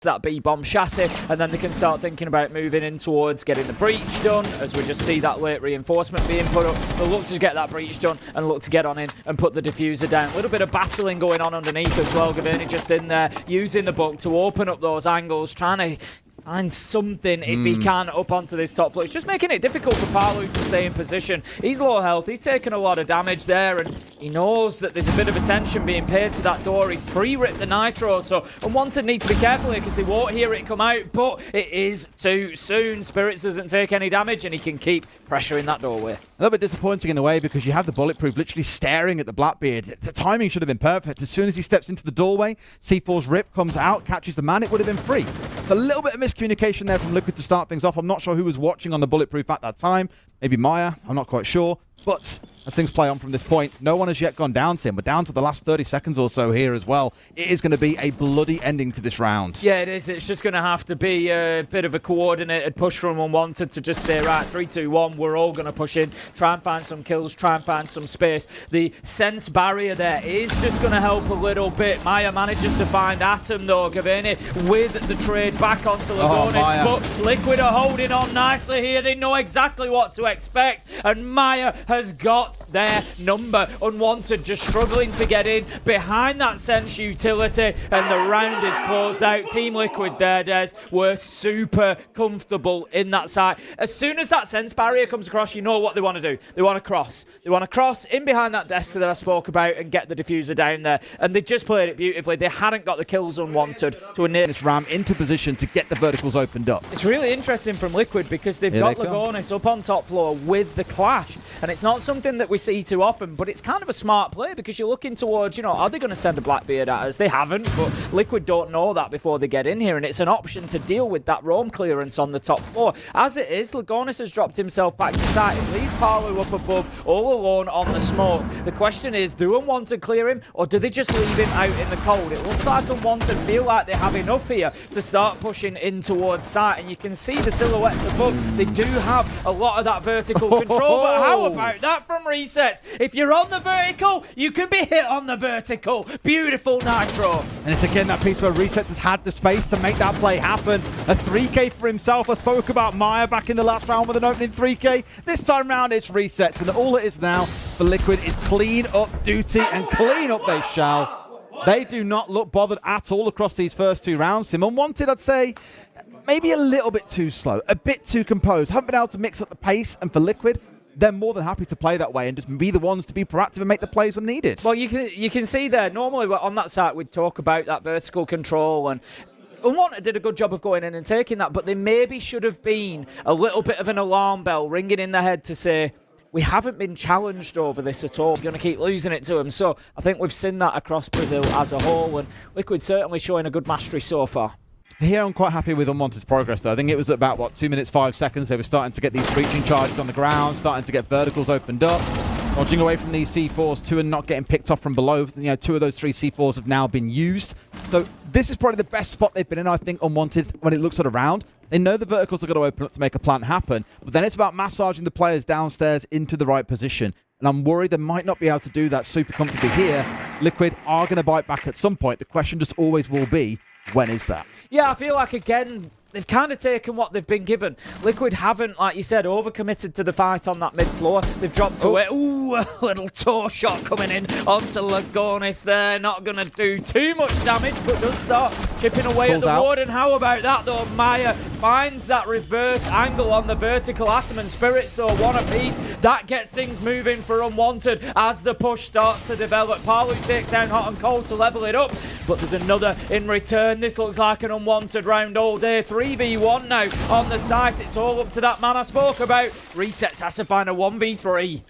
that B-bomb chassis, and then they can start thinking about moving in towards getting the breach done, as we just see that late reinforcement being put up. They'll look to get that breach done and look to get on in and put the diffuser down. A little bit of battling going on underneath as well. Gaverni just in there using the book to open up those angles, trying to find something if he can up onto this top floor. It's just making it difficult for Palu to stay in position. He's low health, he's taken a lot of damage there, and he knows that there's a bit of attention being paid to that door. He's pre-ripped the nitro, so Unwanted need to be careful here because they won't hear it come out, but it is too soon. Spirits doesn't take any damage and he can keep pressuring that doorway. A little bit disappointing in a way because you have the Bulletproof literally staring at the Blackbeard. The timing should have been perfect. As soon as he steps into the doorway, C4's rip comes out, catches the man, it would have been free. It's a little bit of miscommunication there from Liquid to start things off. I'm not sure who was watching on the Bulletproof at that time. Maybe Maya, I'm not quite sure. But as things play on from this point, no one has yet gone down to him. We're down to the last 30 seconds or so here as well. It is going to be a bloody ending to this round. Yeah, it is. It's just going to have to be a bit of a coordinated push from Unwanted to just say, right, 3, 2, 1, we're all going to push in, try and find some kills, try and find some space. The Sens barrier there is just going to help a little bit. Maya manages to find Atom, though. Gaverni with the trade back onto Lagonis, but Liquid are holding on nicely here. They know exactly what to expect, and Maya has got their number. Unwanted just struggling to get in behind that Sense utility, and the round is closed out. Team Liquid there, Des, were super comfortable in that side. As soon as that Sense barrier comes across, you know what they want to do. They want to cross. They want to cross in behind that desk that I spoke about and get the diffuser down there, and they just played it beautifully. They hadn't got the kills Unwanted to enable this ram into position to get the verticals opened up. It's really interesting from Liquid because they've got Lagonis up on top floor with the clash, and it's not something that we see too often, but it's kind of a smart play because you're looking towards, you know, are they going to send a Blackbeard at us? They haven't, but Liquid don't know that before they get in here, and it's an option to deal with that roam clearance on the top floor. As it is, Lagonis has dropped himself back to site. It leaves Palu up above, all alone on the smoke. The question is, do Unwanted clear him, or do they just leave him out in the cold? It looks like Unwanted feel like they have enough here to start pushing in towards site, and you can see the silhouettes above. They do have a lot of that vertical control, but how about that from Resets? If you're on the vertical, you can be hit on the vertical. Beautiful Nitro. And it's again that piece where Resets has had the space to make that play happen. A 3K for himself. I spoke about Maya back in the last round with an opening 3K. This time round, it's Resets, and all it is now for Liquid is clean up duty, and clean up they shall. They do not look bothered at all across these first two rounds. Sim Unwanted, I'd say, maybe a little bit too slow, a bit too composed. Haven't been able to mix up the pace, and for Liquid, they're more than happy to play that way and just be the ones to be proactive and make the plays when needed. Well, you can see there, normally on that site we'd talk about that vertical control, and Unwanted did a good job of going in and taking that, but they maybe should have been a little bit of an alarm bell ringing in their head to say, we haven't been challenged over this at all. We're going to keep losing it to them. So I think we've seen that across Brazil as a whole, and Liquid certainly showing a good mastery so far. Here I'm quite happy with Unwanted's progress though. I think it was at about, what, 2 minutes, 5 seconds. They were starting to get these breaching charges on the ground, starting to get verticals opened up. Dodging away from these C4s, 2 and not getting picked off from below. You know, 2 of those 3 C4s have now been used. So this is probably the best spot they've been in, I think, Unwanted, when it looks at a round. They know the verticals are going to open up to make a plant happen, but then it's about massaging the players downstairs into the right position. And I'm worried they might not be able to do that super comfortably here. Liquid are going to bite back at some point. The question just always will be, when is that? Yeah, I feel like, again, they've kind of taken what they've been given. Liquid haven't, like you said, overcommitted to the fight on that mid-floor. They've dropped away. Ooh, a little toe shot coming in onto Lagonis there. Not going to do too much damage, but does start chipping away at the Warden. How about that, though? Maya finds that reverse angle on the vertical. Atom and Spirits, though, one apiece. That gets things moving for Unwanted as the push starts to develop. Palu takes down Hot and Cold to level it up, but there's another in return. This looks like an Unwanted round all day. 3v1 now on the site. It's all up to that man I spoke about. Resets has to find a 1v3.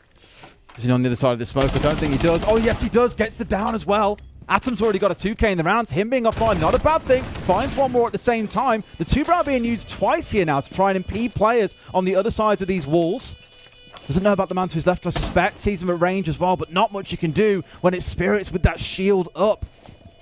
Is he on the other side of the smoke? I don't think he does. Oh, yes, he does. Gets the down as well. Atom's already got a 2K in the rounds. Him being offline, not a bad thing. Finds one more at the same time. The 2-brow being used twice here now to try and impede players on the other sides of these walls. Doesn't know about the man to his left, I suspect. Sees him at range as well, but not much you can do when it's Spirits with that shield up.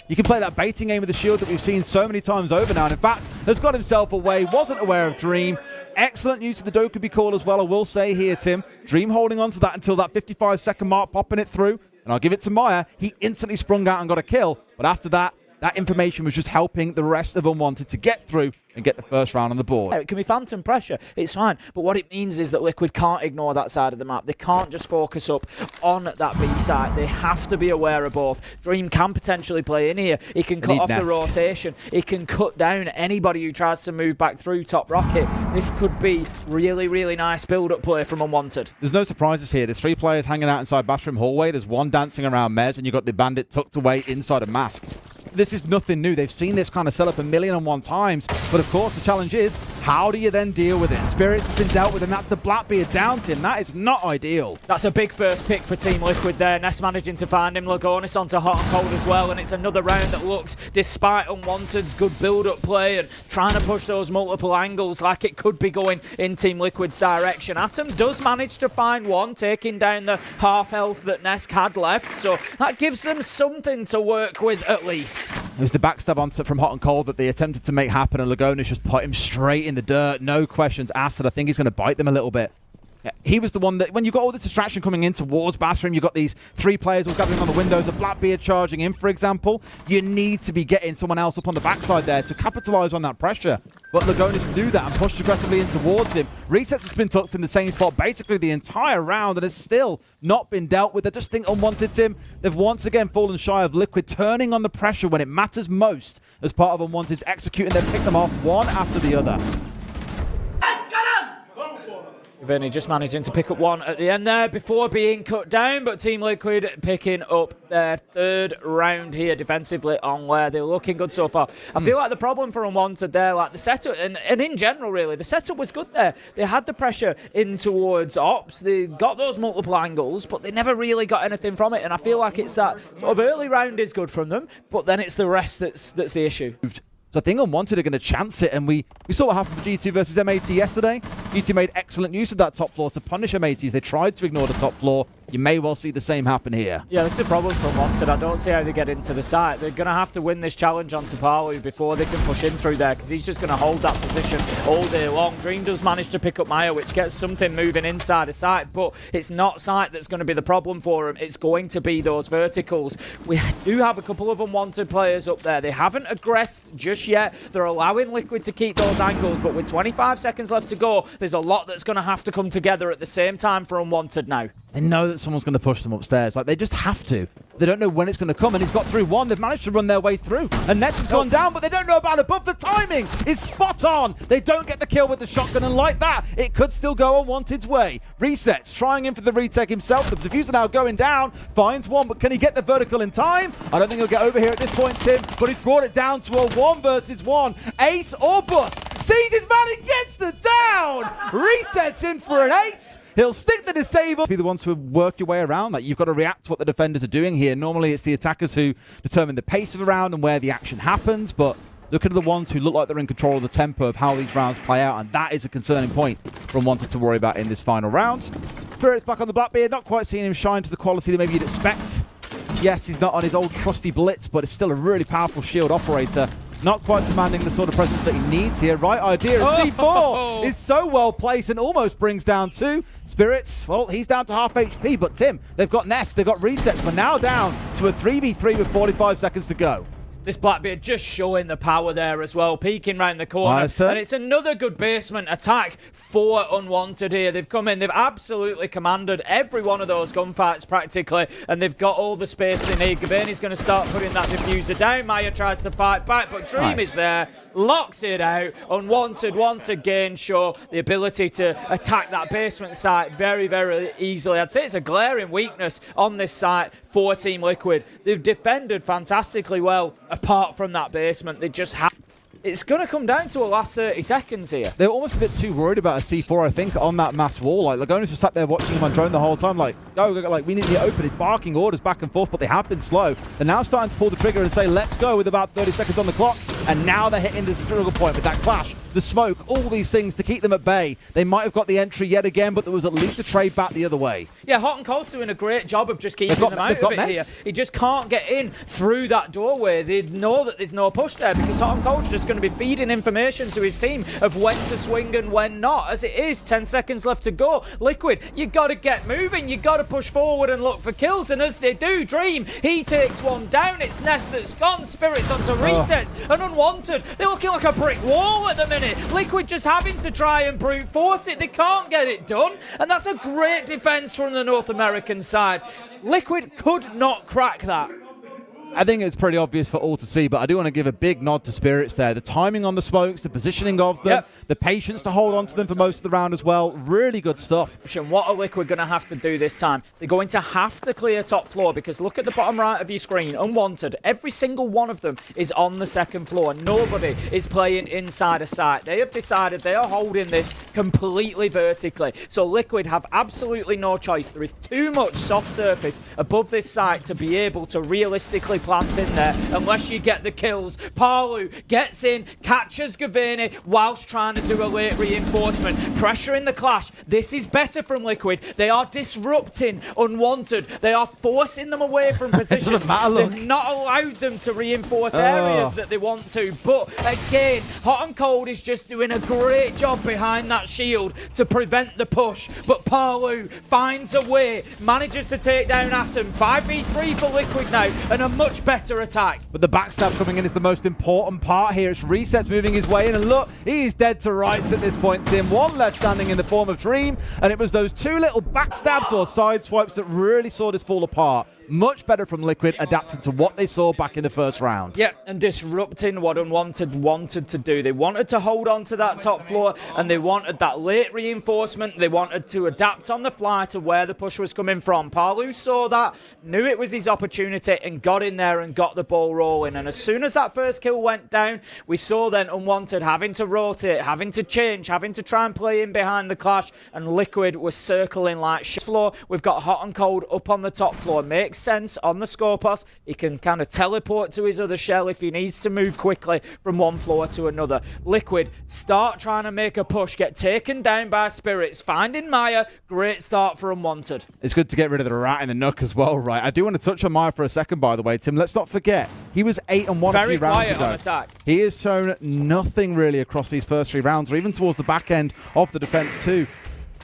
You can play that baiting game with the shield that we've seen so many times over now. And in fact, has got himself away, wasn't aware of Dream. Excellent use of the Dokubi call as well, I will say here, Tim. Dream holding on to that until that 55-second mark, popping it through. And I'll give it to Maya. He instantly sprung out and got a kill. But after that, that information was just helping the rest of Unwanted to get through and get the first round on the board. It can be phantom pressure, it's fine, but what it means is that Liquid can't ignore that side of the map. They can't just focus up on that B side. They have to be aware of both. Dream can potentially play in here. He can cut off the rotation. He can cut down anybody who tries to move back through top rocket. This could be really, really nice build-up play from Unwanted. There's no surprises here. There's 3 players hanging out inside bathroom hallway. There's 1 dancing around Mez, and you've got the bandit tucked away inside a mask. This is nothing new. They've seen this kind of setup 1,000,001 times. But of course, the challenge is, how do you then deal with it? Spirits has been dealt with, and that's the Blackbeard down team. That is not ideal. That's a big first pick for Team Liquid there. Ness managing to find him. Lagonis onto hot and cold as well. And it's another round that looks, despite Unwanted's good build-up play and trying to push those multiple angles, like it could be going in Team Liquid's direction. Atom does manage to find one, taking down the half health that Ness had left. So that gives them something to work with at least. It was the backstab onset from hot and cold that they attempted to make happen, and Lagonis just put him straight in the dirt. No questions asked, and I think he's going to bite them a little bit. He was the one that, when you've got all this distraction coming in towards bathroom, you've got these 3 players all gathering on the windows, a Blackbeard charging in, for example, you need to be getting someone else up on the backside there to capitalize on that pressure. But Lagonis knew that and pushed aggressively in towards him. Resets has been tucked in the same spot basically the entire round and has still not been dealt with. I just think Unwanted, Tim, they've once again fallen shy of Liquid turning on the pressure when it matters most as part of Unwanted executing. They've picked them off one after the other. Vinny just managing to pick up one at the end there before being cut down, but Team Liquid picking up their 3rd round here defensively on where they're looking good so far. I feel like the problem for Unwanted there, like the setup, and in general really, the setup was good there. They had the pressure in towards Ops, they got those multiple angles, but they never really got anything from it, and I feel like it's that sort of early round is good from them, but then it's the rest that's the issue. So I think Unwanted are going to chance it, and we saw what happened for G2 versus M80 yesterday. G2 made excellent use of that top floor to punish M80s. They tried to ignore the top floor. You may well see the same happen here. Yeah, this is a problem for Unwanted. I don't see how they get into the site. They're going to have to win this challenge on Tapalu before they can push in through there, because he's just going to hold that position all day long. Dream does manage to pick up Maya, which gets something moving inside the site, but it's not site that's going to be the problem for him. It's going to be those verticals. We do have a couple of Unwanted players up there. They haven't aggressed just yet. They're allowing Liquid to keep those angles, but with 25 seconds left to go, there's a lot that's going to have to come together at the same time for Unwanted now. They know that someone's going to push them upstairs. Like, they just have to. They don't know when it's going to come, and he's got through one. They've managed to run their way through. And Nets has gone down, but they don't know about above. The timing is spot on. They don't get the kill with the shotgun, and like that, it could still go Unwanted's way. Resets, trying in for the retake himself. The diffuser now going down, finds one, but can he get the vertical in time? I don't think he'll get over here at this point, Tim, but he's brought it down to a 1 versus 1. Ace or bust. Sees his man and gets the down. Resets in for an ace. He'll stick the disable. Be the ones who work your way around. Like, you've got to react to what the defenders are doing here. Normally, it's the attackers who determine the pace of a round and where the action happens. But look at the ones who look like they're in control of the tempo of how these rounds play out, and that is a concerning point for Unwanted to worry about in this final round. Spirit's back on the Blackbeard. Not quite seeing him shine to the quality that maybe you'd expect. Yes, he's not on his old trusty blitz, but it's still a really powerful shield operator. Not quite commanding the sort of presence that he needs here. Right idea. C4 is so well placed and almost brings down 2. Spirits, well, he's down to half HP, but Tim, they've got Nest, they've got resets. We're now down to a 3v3 with 45 seconds to go. This Blackbeard just showing the power there as well, peeking round the corner. And it's another good basement attack for Unwanted here. They've come in, they've absolutely commanded every one of those gunfights practically, and they've got all the space they need. Gavini's going to start putting that diffuser down. Maya tries to fight back, but Dream is there, locks it out. Unwanted once again show the ability to attack that basement site very, very easily. I'd say it's a glaring weakness on this site for Team Liquid. They've defended fantastically well apart from that basement. They just have... It's going to come down to a last 30 seconds here. They're almost a bit too worried about a C4, I think, on that mass wall. Like, Lagonis was sat there watching him on drone the whole time, like, go, like, we need to get open. He's barking orders back and forth, but they have been slow. They're now starting to pull the trigger and say, let's go, with about 30 seconds on the clock. And now they're hitting the struggle point with that clash. The the smoke, all these things to keep them at bay. They might have got the entry yet again, but there was at least a trade back the other way. Yeah, Hot and Cold's doing a great job of just keeping them out of it here. He just can't get in through that doorway. They know that there's no push there because Hot and Cold's just going to be feeding information to his team of when to swing and when not. As it is, 10 seconds left to go. Liquid, you got to get moving. You got to push forward and look for kills. And as they do, Dream, he takes one down. It's Nest that's gone. Spirits onto resets. And Unwanted, they're looking like a brick wall at the minute. Liquid just having to try and brute force it. They can't get it done. And that's a great defense from the North American side. Liquid could not crack that. I think it's pretty obvious for all to see, but I do want to give a big nod to Spirits there. The timing on the smokes, the positioning of them, the patience to hold on to them for most of the round as well. Really good stuff. What are Liquid going to have to do this time? They're going to have to clear top floor because look at the bottom right of your screen. Unwanted. Every single one of them is on the second floor. Nobody is playing inside a site. They have decided they are holding this completely vertically. So Liquid have absolutely no choice. There is too much soft surface above this site to be able to realistically plant in there unless you get the kills. Parlu gets in, catches Gavarni whilst trying to do a late reinforcement. Pressure in the clash. This is better from Liquid. They are disrupting Unwanted. They are forcing them away from positions. They've not allowed them to reinforce areas that they want to. But again, Hot and Cold is just doing a great job behind that shield to prevent the push. But Parlu finds a way, manages to take down Atom. 5v3 for Liquid now, and a much better attack. But the backstab coming in is the most important part here. It's Resets moving his way in, and look, he's dead to rights at this point, Tim. One left standing in the form of Dream, and it was those two little backstabs or side swipes that really saw this fall apart. Much better from Liquid, adapting to what they saw back in the first round. Yeah, and disrupting what Unwanted wanted to do. They wanted to hold on to that top floor, and they wanted that late reinforcement. They wanted to adapt on the fly to where the push was coming from. Parlu saw that, knew it was his opportunity, and got in there and got the ball rolling. And as soon as that first kill went down, we saw then Unwanted having to rotate, having to change, having to try and play in behind the clash, and Liquid was circling like shit. Floor, we've got Hot and Cold up on the top floor. Makes sense on the Scorpos. He can kind of teleport to his other shell if he needs to move quickly from one floor to another. Liquid start trying to make a push, get taken down by Spirits, finding Maya. Great start for Unwanted. It's good to get rid of the rat in the nook as well, right? I do want to touch on Maya for a second, by the way, Tim. Let's not forget, he was 8-1 Very 3 rounds quiet ago. on attack. He has shown nothing really across these first 3 rounds, or even towards the back end of the defense too.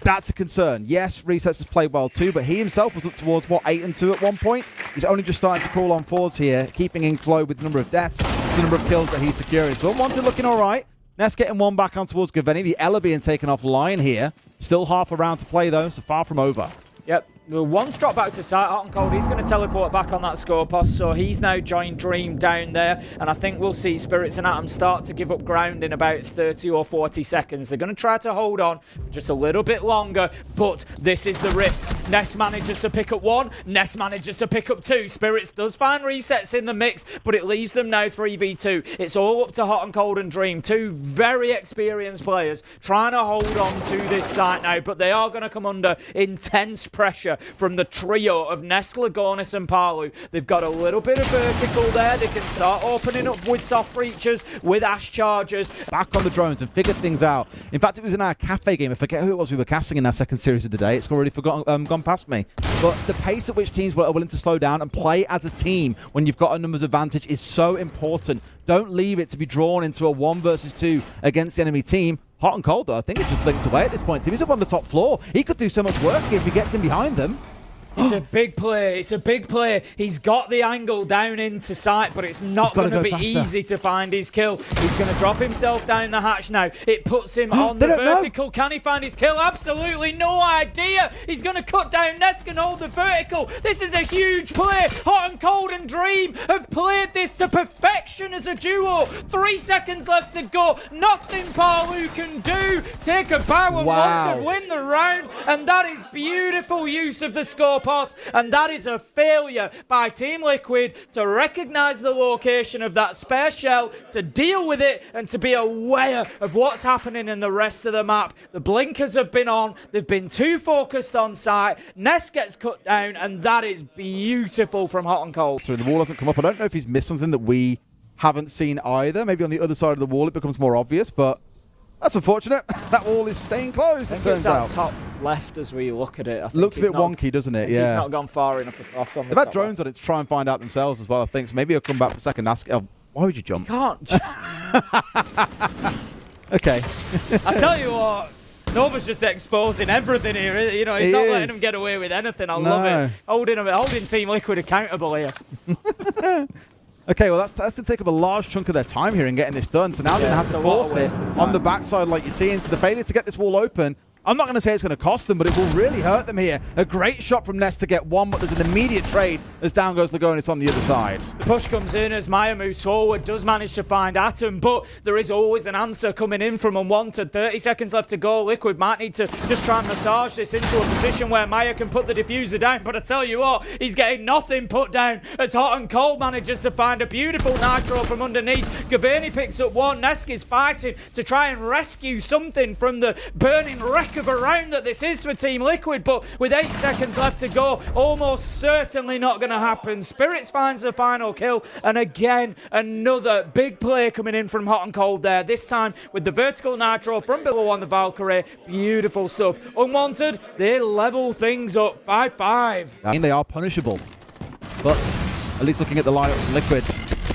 That's a concern. Yes, Resets has played well too, but he himself was up towards, what, 8-2 at one point? He's only just starting to crawl on forwards here, keeping in flow with the number of deaths, the number of kills that he's securing. So Unwanted looking all right. Nest getting one back on towards Gavarni. The Ella being taken offline here. Still half a round to play though, so far from over. Yep. The one's dropped back to site. Hot and Cold, he's going to teleport back on that Scorpos, so he's now joined Dream down there, and I think we'll see Spirits and Atom start to give up ground in about 30 or 40 seconds. They're going to try to hold on just a little bit longer, but this is the risk. Nest manages to pick up one, Nest manages to pick up two. Spirits does find Resets in the mix, but it leaves them now 3v2. It's all up to Hot and Cold and Dream, two very experienced players trying to hold on to this site now, but they are going to come under intense pressure from the trio of Nest, Lagonis and Parlu. They've got a little bit of vertical there. They can start opening up with soft breaches, with Ash chargers. Back on the drones and figured things out. In fact, it was in our cafe game. I forget who it was we were casting in our second series of the day. It's already gone past me. But the pace at which teams are willing to slow down and play as a team when you've got a numbers advantage is so important. Don't leave it to be drawn into a 1 versus 2 against the enemy team. Hot and Cold, though, I think it's just blinked away at this point. He's up on the top floor. He could do so much work if he gets in behind them. It's a big play. It's a big play. He's got the angle down into sight, but it's not going to be easy to find his kill. He's going to drop himself down the hatch now. It puts him on the vertical. Can he find his kill? Absolutely no idea. He's going to cut down Nest and hold the vertical. This is a huge play. Hot and Cold and Dream have played this to perfection as a duo. 3 seconds left to go. Nothing Parlu can do. Take a bow and want to win the round, and that is beautiful use of the score. And that is a failure by Team Liquid to recognise the location of that spare shell, to deal with it, and to be aware of what's happening in the rest of the map. The blinkers have been on. They've been too focused on site. Nest gets cut down, and that is beautiful from Hot and Cold. So the wall doesn't come up. I don't know if he's missed something that we haven't seen either. Maybe on the other side of the wall it becomes more obvious, but That's unfortunate. That wall is staying closed, it turns out. Top left as we look at it. I think Looks a bit wonky, doesn't it? Yeah. He's not gone far enough across on the They've had top drones on it to try and find out themselves as well, I think. So maybe he'll come back for a second. Ask, why would you jump? Can't. Okay. I tell you what, Nova's just exposing everything here. You know, he's not letting them get away with anything. I love it. Holding Team Liquid accountable here. Okay, well, that's going to take up a large chunk of their time here in getting this done. So now they're going to have to force it on the backside like you're seeing. So the failure to get this wall open, I'm not going to say it's going to cost them, but it will really hurt them here. A great shot from Nest to get one, but there's an immediate trade as down goes Lagonis on the other side. The push comes in as Maya moves forward, does manage to find Atom, but there is always an answer coming in from Unwanted. 30 seconds left to go. Liquid might need to just try and massage this into a position where Maya can put the diffuser down, but I tell you what, he's getting nothing put down as Hot and Cold manages to find a beautiful nitro from underneath. Gaverni picks up one. Nesk is fighting to try and rescue something from the burning wreck of a round that this is for Team Liquid, but with 8 seconds left to go, almost certainly not going to happen. Spirits finds the final kill, and again, another big play coming in from Hot and Cold there, this time with the vertical nitro from below on the Valkyrie. Beautiful stuff. Unwanted, they level things up 5-5. I mean, they are punishable, but at least looking at the lineup from Liquid,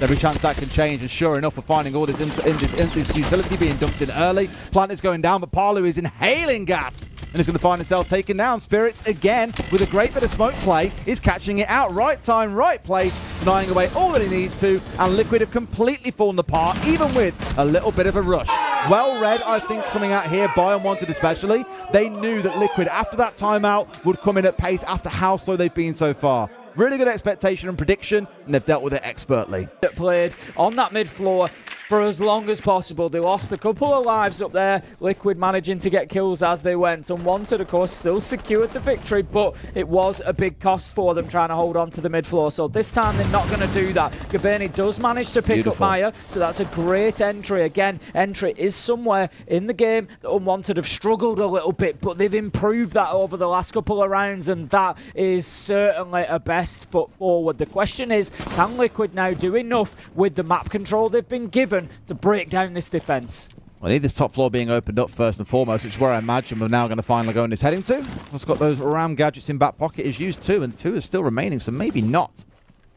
every chance that can change, and sure enough, we're finding all this this utility being dumped in early. Plant is going down, but Parlu is inhaling gas, and is going to find himself taken down. Spirits, again, with a great bit of smoke play, is catching it out. Right time, right place, denying away all that he needs to, and Liquid have completely fallen apart, even with a little bit of a rush. Well read, I think, coming out here by Unwanted especially. They knew that Liquid, after that timeout, would come in at pace after how slow they've been so far. Really good expectation and prediction, and they've dealt with it expertly. Played on that mid floor for as long as possible. They lost a couple of lives up there. Liquid managing to get kills as they went. Unwanted, of course, still secured the victory, but it was a big cost for them trying to hold on to the mid floor. So this time they're not going to do that. Gaverni does manage to pick up Maya, so that's a great entry. Again, entry is somewhere in the game that Unwanted have struggled a little bit, but they've improved that over the last couple of rounds, and that is certainly a best foot forward. The question is, can Liquid now do enough with the map control they've been given to break down this defense? I need this top floor being opened up first and foremost, which is where I imagine we're now going to find Lagonis heading to. It's got those RAM gadgets in back pocket. Is used 2, and 2 is still remaining, so maybe not.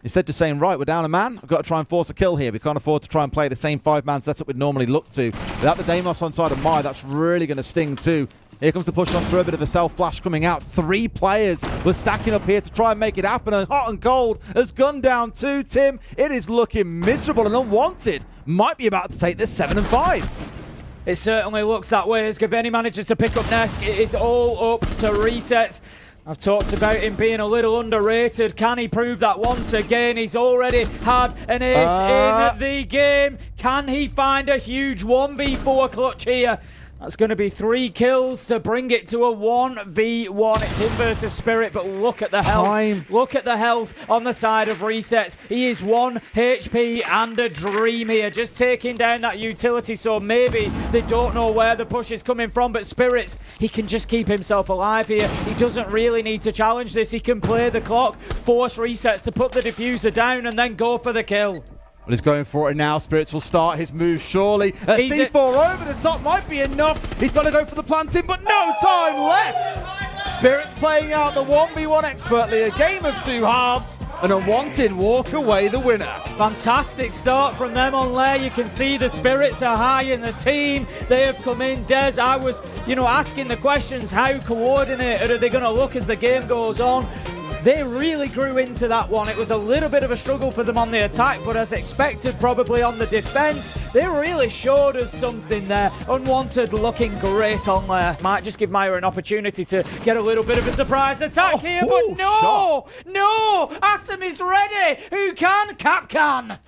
Instead of saying, right, we're down a man, I've got to try and force a kill here. We can't afford to try and play the same 5-man setup we'd normally look to. Without the Deimos on side of Maya, that's really going to sting too. Here comes the push on through, a bit of a self-flash coming out. 3 players were stacking up here to try and make it happen, and Hot and Cold has gunned down too. Tim, it is looking miserable, and Unwanted might be about to take this 7-5. It certainly looks that way as Gaverni manages to pick up Nesk. It is all up to resets. I've talked about him being a little underrated. Can he prove that once again? He's already had an ace in the game. Can he find a huge 1v4 clutch here? That's going to be 3 kills to bring it to a 1v1. It's him versus Spirit, but look at the health. Look at the health on the side of resets. He is 1 HP and a dream here, just taking down that utility, so maybe they don't know where the push is coming from, but Spirits, he can just keep himself alive here. He doesn't really need to challenge this. He can play the clock, force resets to put the diffuser down, and then go for the kill. Well, he's going for it now. Spirits will start his move, surely. A C4 over the top might be enough. He's got to go for the planting, but no time left. Spirits playing out the 1v1 expertly. A game of 2 halves. And Unwanted walk away the winner. Fantastic start from them on lair. You can see the spirits are high in the team. They have come in. Des, I was, asking the questions. How coordinated are they going to look as the game goes on? They really grew into that one. It was a little bit of a struggle for them on the attack, but as expected, probably on the defense, they really showed us something there. Unwanted looking great on there. Might just give Maya an opportunity to get a little bit of a surprise attack here, but no! Atom is ready! Who can? Cap can!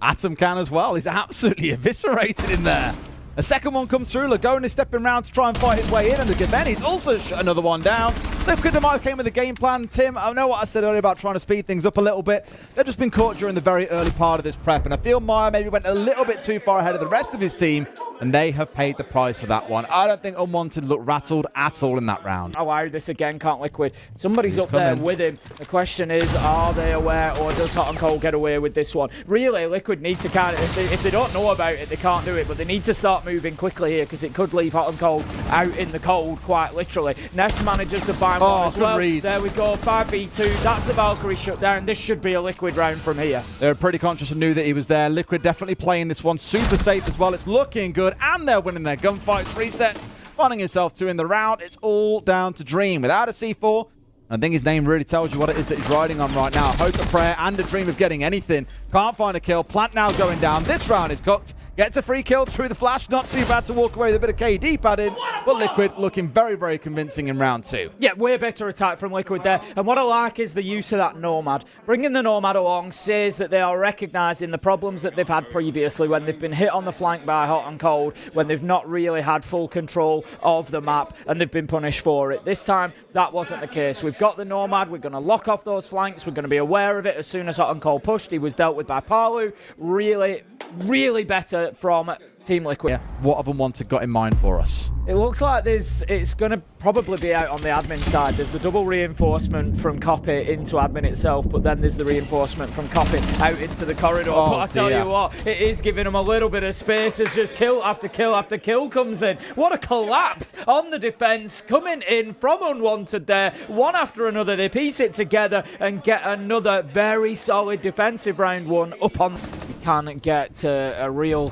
Atom can as well. He's absolutely eviscerated in there. A second one comes through. Lagonis stepping around to try and fight his way in, and the Gaverni's also shut another one down. Liquid might have came with the game plan. Tim, I know what I said earlier about trying to speed things up a little bit. They've just been caught during the very early part of this prep, and I feel Maya maybe went a little bit too far ahead of the rest of his team and they have paid the price for that one. I don't think Unwanted looked rattled at all in that round. Allow this again, can't Liquid. Somebody's up there with him. The question is, are they aware, or does Hot and Cold get away with this one? Really, Liquid need to kind of, if they don't know about it, they can't do it, but they need to start moving quickly here because it could leave Hot and Cold out in the cold, quite literally. Nest manages to buy one as well. Read. There we go, 5v2. That's the Valkyrie shutdown. This should be a Liquid round from here. They're pretty conscious and knew that he was there. Liquid definitely playing this one super safe as well. It's looking good, and they're winning their gunfights, resets, finding himself 2 in the round. It's all down to Dream. Without a C4, I think his name really tells you what it is that he's riding on right now. Hope, a prayer, and a dream of getting anything. Can't find a kill. Plant now going down. This round is cooked. Gets a free kill through the flash. Not too bad to walk away with a bit of KD padded. But Liquid looking very, very convincing in round 2. Yeah, way better attack from Liquid there. And what I like is the use of that Nomad. Bringing the Nomad along says that they are recognising the problems that they've had previously when they've been hit on the flank by Hot and Cold, when they've not really had full control of the map, and they've been punished for it. This time, that wasn't the case. We've got the Nomad. We're going to lock off those flanks. We're going to be aware of it as soon as Hot and Cold pushed. He was dealt with by Palu. Really, really better from Team Liquid. Yeah. What have Unwanted got in mind for us? It looks like it's going to probably be out on the admin side. There's the double reinforcement from Copy into admin itself, but then there's the reinforcement from Copy out into the corridor. But I tell you what, it is giving them a little bit of space as just kill after kill after kill comes in. What a collapse on the defense coming in from Unwanted there. One after another, they piece it together and get another very solid defensive round one up on. You can't get a real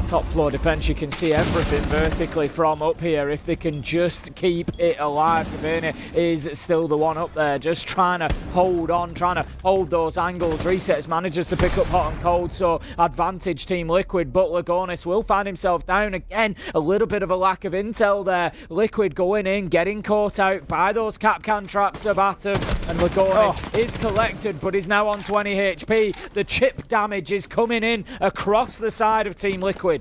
top floor defense. You can see everything vertically from up here. If they can just keep it alive, Cabana is still the one up there, just trying to hold on, trying to hold those angles. Resets manages to pick up Hot and Cold, so advantage Team Liquid, but Lagonis will find himself down again. A little bit of a lack of intel there. Liquid going in, getting caught out by those Capcan traps of Atom, and Lagonis is collected, but is now on 20 HP. The chip damage is coming in across the side of Team Liquid.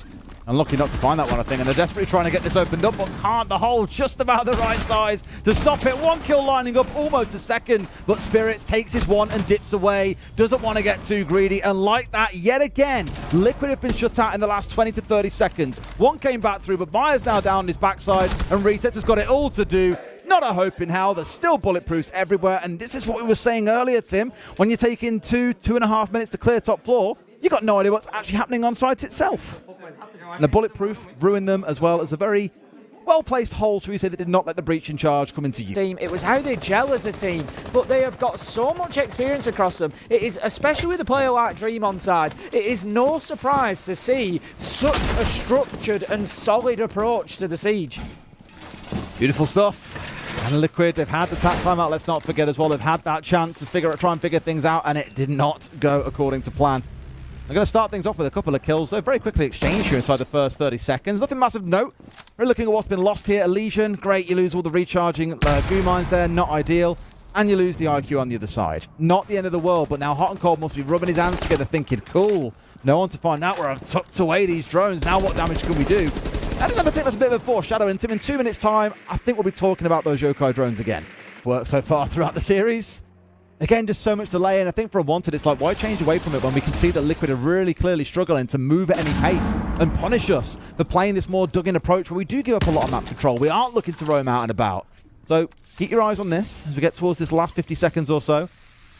Unlucky not to find that one, I think, and they're desperately trying to get this opened up, but can't. The hole just about the right size to stop it. One kill lining up, almost a second, but Spirits takes his one and dips away. Doesn't want to get too greedy, and like that, yet again, Liquid have been shut out in the last 20 to 30 seconds. One came back through, but Myers now down on his backside, and Resets has got it all to do. Not a hope in hell. There's still bulletproofs everywhere, and this is what we were saying earlier, Tim. When you're taking 2.5 minutes to clear top floor, you got no idea what's actually happening on site itself. And the bulletproof ruined them, as well as a very well-placed hole, shall we say, that did not let the breach in charge come into use. Team, it was how they gel as a team, but they have got so much experience across them. It is, especially with a player like Dream on side, it is no surprise to see such a structured and solid approach to the siege. Beautiful stuff. And Liquid, they've had the tap timeout, let's not forget as well. They've had that chance to try and figure things out, and it did not go according to plan. They're going to start things off with a couple of kills. They're very quickly exchanged here inside the first 30 seconds. Nothing massive note. We're looking at what's been lost here. Elysian, great. You lose all the recharging goo mines there. Not ideal. And you lose the IQ on the other side. Not the end of the world, but now Hot and Cold must be rubbing his hands together thinking, cool, no one to find out where I've tucked away these drones. Now what damage can we do? I just think that's a bit of a foreshadowing. Tim, in 2 minutes' time, I think we'll be talking about those yokai drones again. Worked so far throughout the series. Again, just so much delay, and I think for Unwanted, it's like, why change away from it when we can see that Liquid are really clearly struggling to move at any pace and punish us for playing this more dug-in approach where we do give up a lot of map control. We aren't looking to roam out and about. So keep your eyes on this as we get towards this last 50 seconds or so,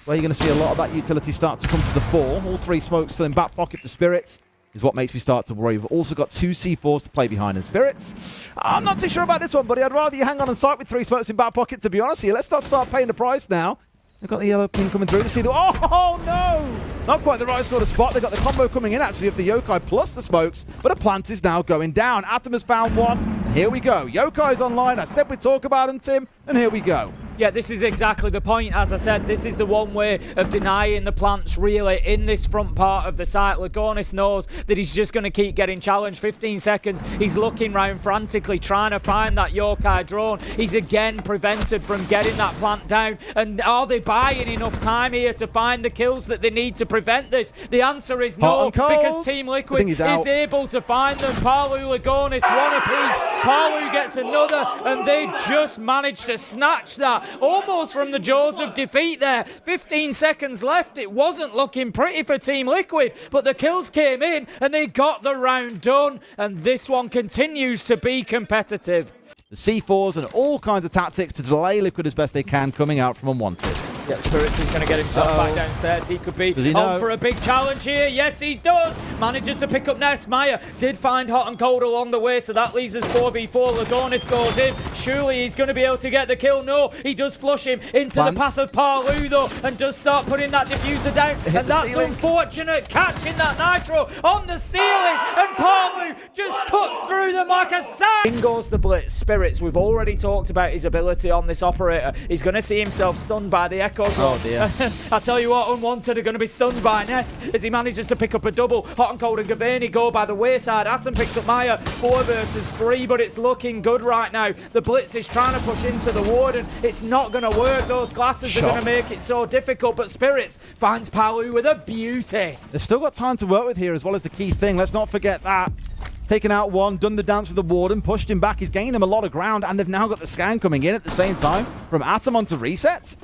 where you're going to see a lot of that utility start to come to the fore. All 3 smokes still in back pocket for Spirits is what makes me start to worry. We've also got 2 C4s to play behind in Spirits. I'm not too sure about this one, buddy. I'd rather you hang on and sight with 3 smokes in back pocket, to be honest here. Let's start paying the price now. They've got the yellow ping coming through to see the... Oh, no! Not quite the right sort of spot. They've got the combo coming in, actually, of the yokai plus the smokes, but a plant is now going down. Atom has found one. Here we go. Yokai's online. I said we'd talk about them, Tim, and here we go. Yeah, this is exactly the point. As I said, this is the one way of denying the plants really in this front part of the site. Lagonis knows that he's just going to keep getting challenged. 15 seconds. He's looking round frantically, trying to find that yokai drone. He's again prevented from getting that plant down. And are they buying enough time here to find the kills that they need to prevent this? The answer is no, because Team Liquid is able to find them. Palu, Lagonis, one apiece. Palu gets another, and they just managed to snatch that almost from the jaws of defeat there. 15 seconds left. It wasn't looking pretty for Team Liquid, but the kills came in and they got the round done, and this one continues to be competitive. The C4s and all kinds of tactics to delay Liquid as best they can coming out from Unwanted. Yeah, Spirits is going to get himself back downstairs. He could be on for a big challenge here. Yes, he does. Manages to pick up Nest. Maya did find Hot and Cold along the way, so that leaves us 4v4. Lagonis goes in. Surely he's going to be able to get the kill. No, he does flush him into the path of Palu, though, and does start putting that diffuser down. And that's unfortunate. Catching that Nitro on the ceiling, and Palu just puts through them like a sack. In goes the Blitz. Spirits, we've already talked about his ability on this operator. He's going to see himself stunned by the Echo. Oh dear. I tell you what, Unwanted are going to be stunned by Nest as he manages to pick up a double. Hot and Cold and Gavaney go by the wayside. Atom picks up Maya. 4 versus 3, but it's looking good right now. The Blitz is trying to push into the Warden. It's not going to work. Those glasses are going to make it so difficult, but Spirits finds Palu with a beauty. They've still got time to work with here as well as the key thing. Let's not forget that. He's taken out one, done the dance with the Warden, pushed him back. He's gained them a lot of ground, and they've now got the scan coming in at the same time from Atom onto resets.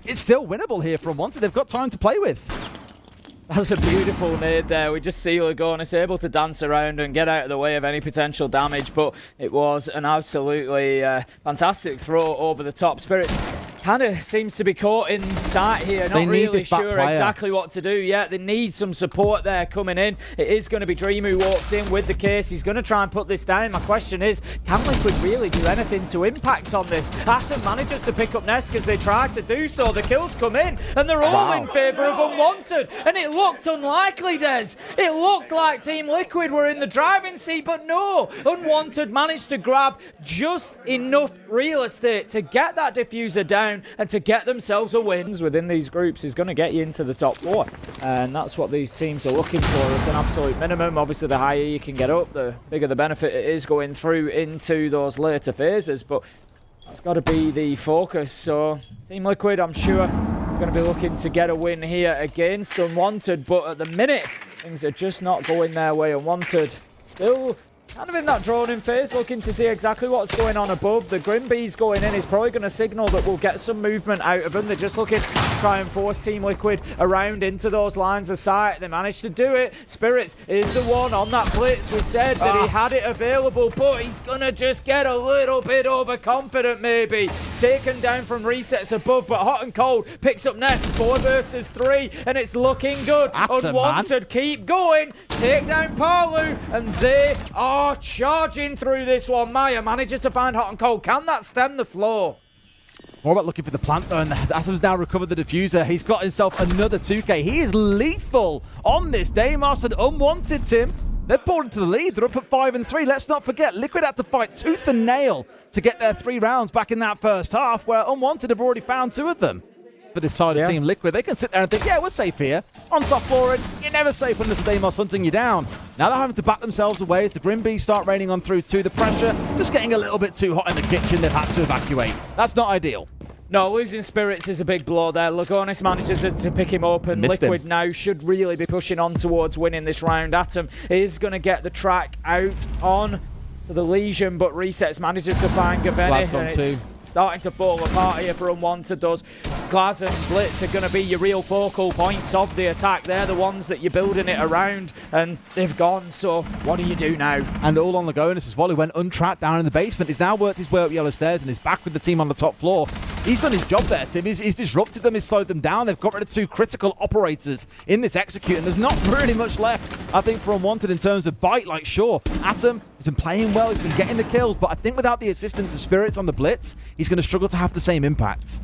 It's still winnable here for Unwanted. They've got time to play with. That's a beautiful nade there. We just see Lagonis able to dance around and get out of the way of any potential damage, but it was an absolutely fantastic throw over the top. Spirits kind of seems to be caught in sight here. Not really sure exactly what to do yet. They need some support there coming in. It is going to be Dream who walks in with the case. He's going to try and put this down. My question is, can Liquid really do anything to impact on this? Atom manages to pick up Nest as they try to do so. The kills come in, and they're all in favour of Unwanted. And it looked unlikely, Des. It looked like Team Liquid were in the driving seat, but no. Unwanted managed to grab just enough real estate to get that diffuser down and to get themselves a win. Within these groups is going to get you into the top 4, and that's what these teams are looking for. It's an absolute minimum. Obviously, the higher you can get up, the bigger the benefit it is going through into those later phases, but that's got to be the focus. So Team Liquid, I'm sure, going to be looking to get a win here against Unwanted, but at the minute things are just not going their way. Unwanted still kind of in that drawn-in phase, looking to see exactly what's going on above. The Grimbee's going in is probably going to signal that we'll get some movement out of them. They're just looking to try and force Team Liquid around into those lines of sight. They managed to do it. Spirits is the one on that Blitz. We said that he had it available, but he's going to just get a little bit overconfident maybe. Taken down from resets above, but Hot and Cold picks up Nest. 4 versus 3, and it's looking good. Unwanted keep going. Take down Palu, and they are charging through this one. Maya manages to find Hot and Cold. Can that stem the flow? More about looking for the plant though, and Atom's now recovered the diffuser. He's got himself another 2K. He is lethal on this. Deimos and Unwanted, Tim. They're pulled into the lead. They're up at 5 and 3. Let's not forget, Liquid had to fight tooth and nail to get their 3 rounds back in that first half, where Unwanted have already found 2 of them. For this side of Team Liquid, they can sit there and think, yeah, we're safe here. On soft flooring, you're never safe when there's a Deimos hunting you down. Now they're having to back themselves away as the Grimbees start raining on through to the pressure. Just getting a little bit too hot in the kitchen. They've had to evacuate. That's not ideal. No, losing Spirits is a big blow there. Lagonis manages to pick him up, and Liquid now should really be pushing on towards winning this round. Atom is going to get the track out on to the Legion, but Resets manages to find Gavaney, and it's starting to fall apart here for Unwanted. Those Glaz and Blitz are going to be your real focal points of the attack. They're the ones that you're building it around, and they've gone, so what do you do now? And all on Lagonis as well, who went untracked down in the basement. He's now worked his way up Yellow Stairs and is back with the team on the top floor. He's done his job there, Tim. He's disrupted them, he's slowed them down. They've got rid of 2 critical operators in this execute, and there's not really much left, I think, for Unwanted in terms of bite. Like, sure, Atom has been playing well, he's been getting the kills, but I think without the assistance of Spirits on the Blitz, he's going to struggle to have the same impact.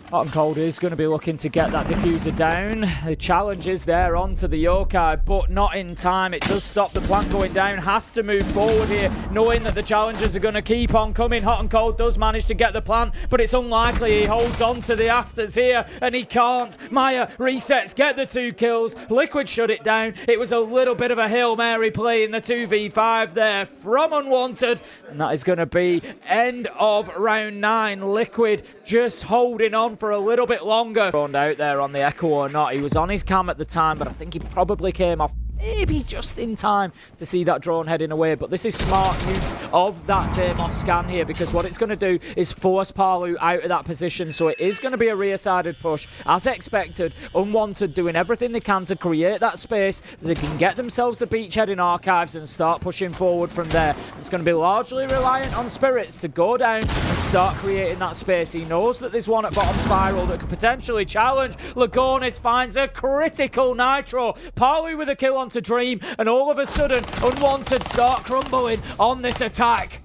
Hot and Cold is going to be looking to get that diffuser down. The challenge is there onto the Yokai, but not in time. It does stop the plant going down. Has to move forward here, knowing that the challenges are going to keep on coming. Hot and Cold does manage to get the plant, but it's unlikely. He holds on to the afters here, and he can't. Maya resets, get the 2 kills. Liquid shut it down. It was a little bit of a Hail Mary play in the 2v5 there from Unwanted, and that is going to be end of round 9. Liquid just holding on for a little bit longer. Thrown out there on the Echo or not. He was on his cam at the time, but I think he probably came off maybe just in time to see that drone heading away. But this is smart use of that Deimos scan here, because what it's going to do is force Palu out of that position. So it is going to be a rear-sided push, as expected. Unwanted doing everything they can to create that space so they can get themselves the beachhead in archives and start pushing forward from there. It's going to be largely reliant on Spirits to go down and start creating that space. He knows that there's one at bottom spiral that could potentially challenge. Lagonis finds a critical nitro. Palu with a kill onto Dream, and all of a sudden, Unwanted start crumbling on this attack.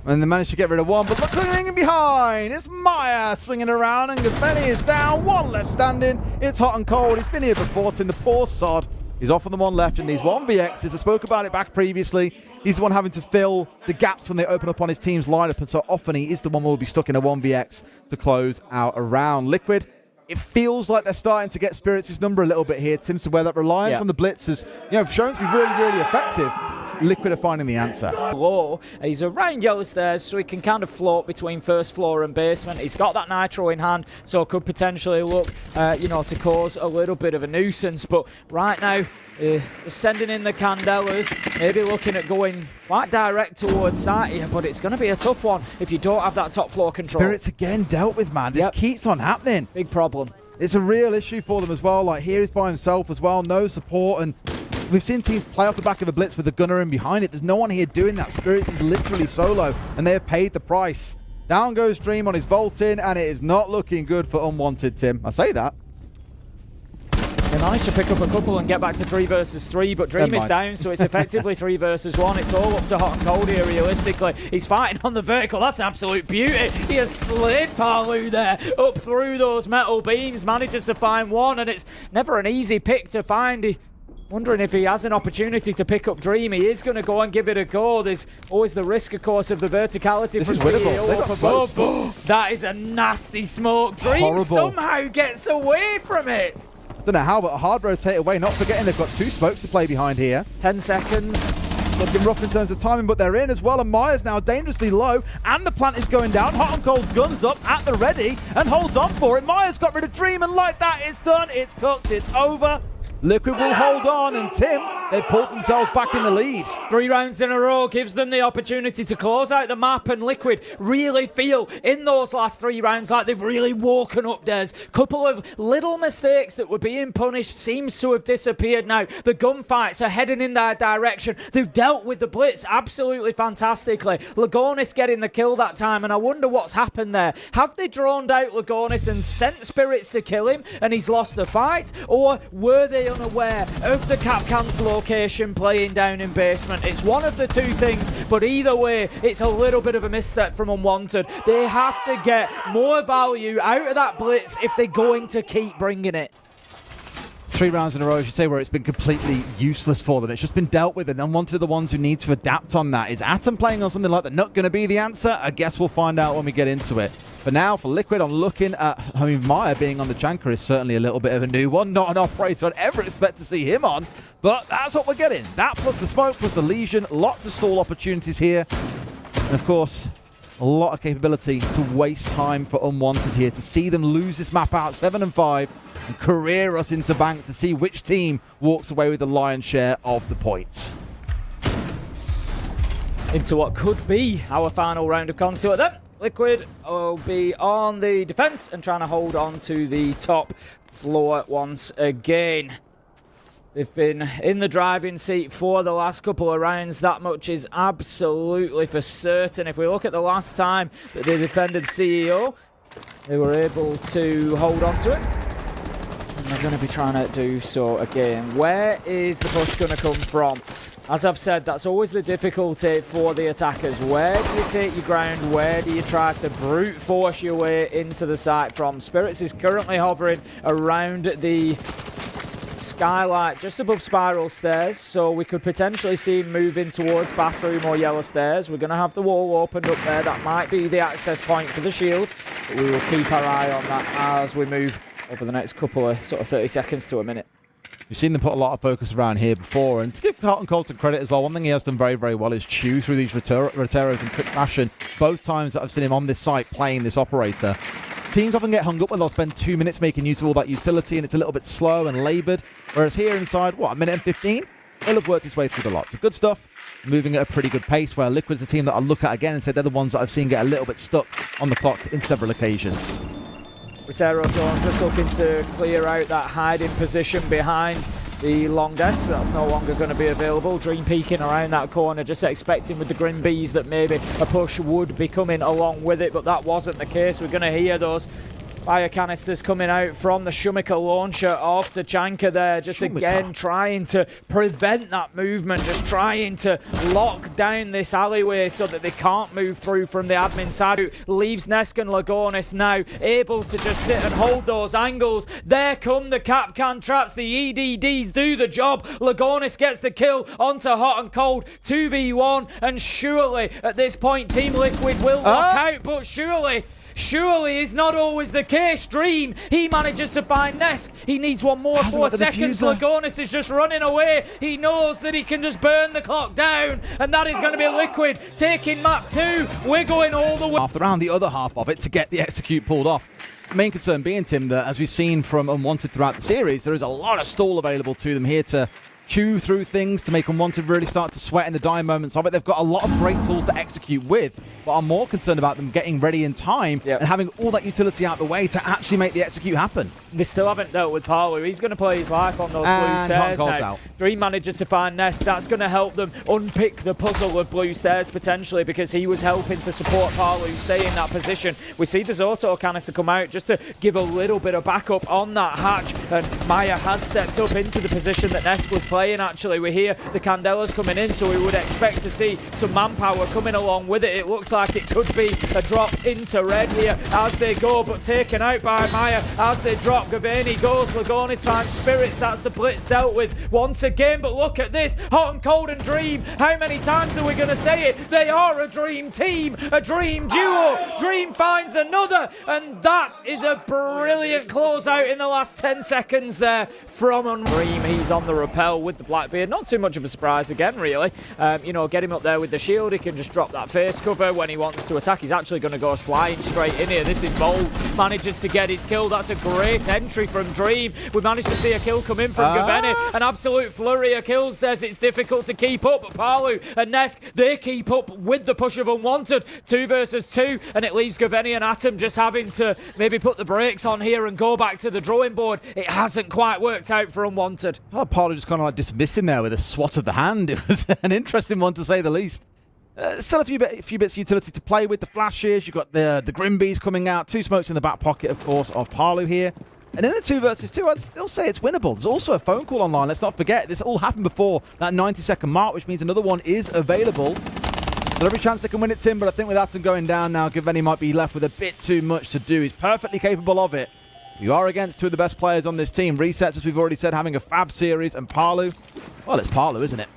And they managed to get rid of one, but look who's in behind. It's Maya swinging around, and Gavelli is down. One left standing. It's hot and cold. He's been here before. It's in the poor sod. He's off on the one left, and these 1vx's. I spoke about it back previously. He's the one having to fill the gaps when they open up on his team's lineup, and so often he is the one who will be stuck in a 1vx to close out a round. Liquid, it feels like they're starting to get Spirits' number a little bit here, Tim, to where that reliance on the blitz has shown to be really, really effective. Liquid are finding the answer. Low. He's around yellow stairs, so he can kind of float between first floor and basement. He's got that nitro in hand, so could potentially look, to cause a little bit of a nuisance. But right now, sending in the Candelas, maybe looking at going quite direct towards site here, but it's going to be a tough one if you don't have that top floor control. Spirits again dealt with, man. This keeps on happening. Big problem. It's a real issue for them as well. Like, here he's by himself as well, no support, and we've seen teams play off the back of a blitz with the gunner in behind it. There's no one here doing that. Spirits is literally solo, and they have paid the price. Down goes Dream on his vault-in, and it is not looking good for Unwanted, Tim. I say that. They managed to pick up a couple and get back to 3 versus 3, but Dream is down, so it's effectively 3 versus 1. It's all up to hot and cold here, realistically. He's fighting on the vertical. That's an absolute beauty. He has slid Palu there up through those metal beams, manages to find one, and it's never an easy pick to find. Wondering if he has an opportunity to pick up Dream. He is going to go and give it a go. There's always the risk, of course, of the verticality from CEO up above, but that is a nasty smoke. Dream somehow gets away from it. Don't know how, but a hard rotate away. Not forgetting they've got 2 smokes to play behind here. 10 seconds. It's looking rough in terms of timing, but they're in as well. And Maya's now dangerously low, and the plant is going down. Hot and Cold's guns up at the ready and holds on for it. Maya's got rid of Dream, and like that, it's done. It's cooked. It's over. Liquid will hold on, and Tim, they pulled themselves back in the lead. 3 rounds in a row gives them the opportunity to close out the map, and Liquid really feel in those last 3 rounds like they've really woken up, Des. Couple of little mistakes that were being punished seems to have disappeared now. The gunfights are heading in their direction. They've dealt with the blitz absolutely fantastically. Lagonis getting the kill that time, and I wonder what's happened there. Have they droned out Lagonis and sent Spirits to kill him, and he's lost the fight? Or were they unaware of the Capcan's location playing down in basement? It's one of the 2 things, but either way, it's a little bit of a misstep from Unwanted. They have to get more value out of that blitz if they're going to keep bringing it. 3 rounds in a row, as you say, where it's been completely useless for them. It's just been dealt with, and Unwanted are the ones who need to adapt on that. Is Atom playing on something like that not going to be the answer? I guess we'll find out when we get into it. But now for Liquid, I'm looking at, Maya being on the Janker is certainly a little bit of a new one. Not an operator I'd ever expect to see him on, but that's what we're getting. That plus the smoke, plus the Legion. Lots of stall opportunities here. And of course, a lot of capability to waste time for Unwanted here, to see them lose this map out 7 and 5 and career us into bank to see which team walks away with the lion's share of the points. Into what could be our final round of Contour then. Liquid will be on the defense and trying to hold on to the top floor once again. They've been in the driving seat for the last couple of rounds. That much is absolutely for certain. If we look at the last time that they defended CEO, they were able to hold on to it. And they're going to be trying to do so again. Where is the push going to come from? As I've said, that's always the difficulty for the attackers. Where do you take your ground? Where do you try to brute force your way into the site from? Spirits is currently hovering around the skylight just above spiral stairs, so we could potentially see him moving towards bathroom or yellow stairs. We're going to have the wall opened up there. That might be the access point for the shield, but we will keep our eye on that as we move over the next couple of sort of 30 seconds to a minute. We've seen them put a lot of focus around here before, and to give Carlton Colton credit as well, one thing he has done very, very well is chew through these Roteros in quick fashion. Both times that I've seen him on this site playing this operator, Teams often get hung up when they'll spend 2 minutes making use of all that utility, and it's a little bit slow and laboured. Whereas here inside, what, a minute and 15? It'll have worked its way through the lot. So good stuff, moving at a pretty good pace, where Liquid's a team that I'll look at again and say they're the ones that I've seen get a little bit stuck on the clock in several occasions. Rotero Dawn just looking to clear out that hiding position behind the long desk. That's no longer going to be available. Dream peeking around that corner, just expecting with the Grim Bees that maybe a push would be coming along with it, but that wasn't the case. We're going to hear those fire canisters coming out from the Shumika launcher of Tachanka there, just again trying to prevent that movement, just trying to lock down this alleyway so that they can't move through from the admin side. Leaves Nesk and Lagonis now able to just sit and hold those angles. There come the Capcan traps, the EDDs do the job. Lagonis gets the kill onto Hot and Cold, 2v1, and surely at this point Team Liquid will lock out, but surely is not always the case. Dream, he manages to find Nesk. He needs one more 4 seconds. Lagonis is just running away. He knows that he can just burn the clock down, and that is going to be Liquid taking map 2. We're going all the way. Half around the other half of it to get the execute pulled off. Main concern being, Tim, that as we've seen from Unwanted throughout the series, there is a lot of stall available to them here to chew through things, to make Unwanted really start to sweat in the dying moments of it. They've got a lot of great tools to execute with, but I'm more concerned about them getting ready in time and having all that utility out the way to actually make the execute happen. They still haven't dealt with Palu. He's going to play his life on those blue stairs now. Dream manages to find Nest. That's going to help them unpick the puzzle of blue stairs potentially, because he was helping to support Palu stay in that position. We see the Zoto canister come out just to give a little bit of backup on that hatch, and Maya has stepped up into the position that Nest was playing. Actually, we hear the Candelas coming in, so we would expect to see some manpower coming along with it. It looks like it could be a drop into red here as they go, but taken out by Maya as they drop. Gavani goes, Lagonis finds Spirits. That's the blitz dealt with once again, but look at this. Hot and Cold and Dream. How many times are we going to say it? They are a dream team, a dream duo. Dream finds another, and that is a brilliant closeout in the last 10 seconds there from Dream. He's on the rappel with the Blackbeard. Not too much of a surprise again, really. You know, get him up there with the shield. He can just drop that face cover when he wants to attack. He's actually going to go flying straight in here. This is bold. Manages to get his kill. That's a great entry from Dream. We managed to see a kill come in from Gaveni. An absolute flurry of kills. It's difficult to keep up, but Palu and Nesk, they keep up with the push of Unwanted. 2 versus 2, and it leaves Gaveni and Atom just having to maybe put the brakes on here and go back to the drawing board. It hasn't quite worked out for Unwanted. Oh, Palu just kind of like dismissing there with a swat of the hand. It was an interesting one, to say the least. Still a few bits of utility to play with. The flashes, you've got the Grimbees coming out. 2 smokes in the back pocket, of course, of Palu here. And in the 2 versus 2, I'd still say it's winnable. There's also a phone call online. Let's not forget, this all happened before that 90-second mark, which means another one is available. There's every chance they can win it, Tim, but I think with Atom going down now, Gaveni might be left with a bit too much to do. He's perfectly capable of it. You are against 2 of the best players on this team. Resets, as we've already said, having a fab series, and Palu, well, it's Palu, isn't it?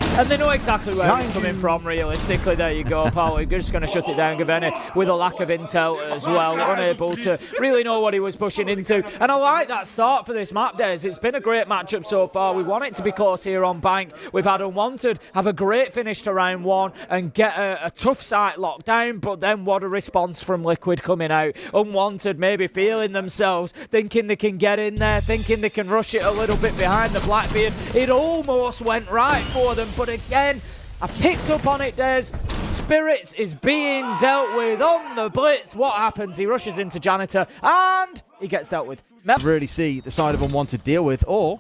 And they know exactly where he's coming from, realistically. There you go, Palu. You're just going to shut it down. Gaveni with a lack of intel as well, unable to really know what he was pushing into. And I like that start for this map, Des. It's been a great matchup so far. We want it to be close here on Bank. We've had Unwanted have a great finish to round 1 and get a tough site locked down, but then what a response from Liquid coming out. Unwanted maybe feeling themselves, thinking they can get in there, thinking they can rush it a little bit behind the Blackbeard. It almost went right for them, but again, I picked up on it, Des. Spirits is being dealt with on the blitz. What happens? He rushes into Janitor and he gets dealt with. Really see the side of Unwanted deal with, or